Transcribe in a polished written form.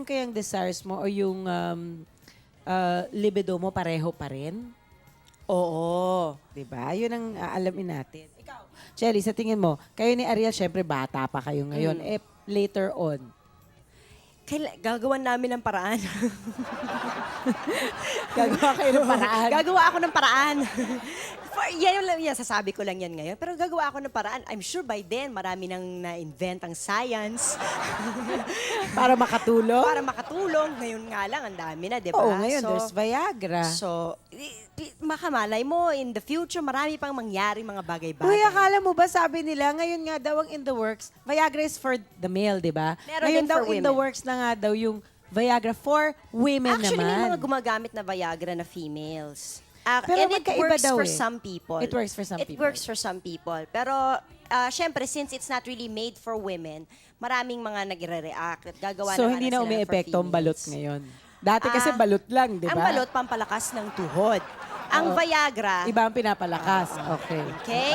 yung kayang desires mo o yung libido mo pareho pa rin? Oo. Diba? Yun ang aalamin natin. Ikaw, Shelly, sa tingin mo, kayo ni Ariel, syempre bata pa kayo ngayon. Eh, later on, Gagawan namin ng paraan. gagawa kayo ng paraan. Gagawa ako ng paraan. Yan, sasabi ko lang yan ngayon. Pero gagawa ako ng paraan. I'm sure by then, marami nang na-invent ang science. Para makatulong? Para makatulong. Ngayon nga lang, ang dami na, di ba? Oo, ngayon, there's Viagra. So, makamalay mo, in the future, marami pang mangyari mga bagay-bagay. Uy, akala mo ba, sabi nila, ngayon nga daw ang in the works, Viagra is for the male, di ba? Meron Ngayon din daw for in the women. works na nga daw yung Viagra for women Actually, may naman. mga gumagamit na Viagra na females. Pero And it magkaiba works daw for eh. some people. It works for some It people. works for some people. Pero, syempre, since it's not really made for women, maraming mga nagre-react at gagawa So, nga hindi sila na umi-epekto ang for balot females. ngayon. Dati kasi balot lang, di ba? Ang balot, pampalakas ng tuhod. Ang Viagra, Iba ang pinapalakas. Okay. okay?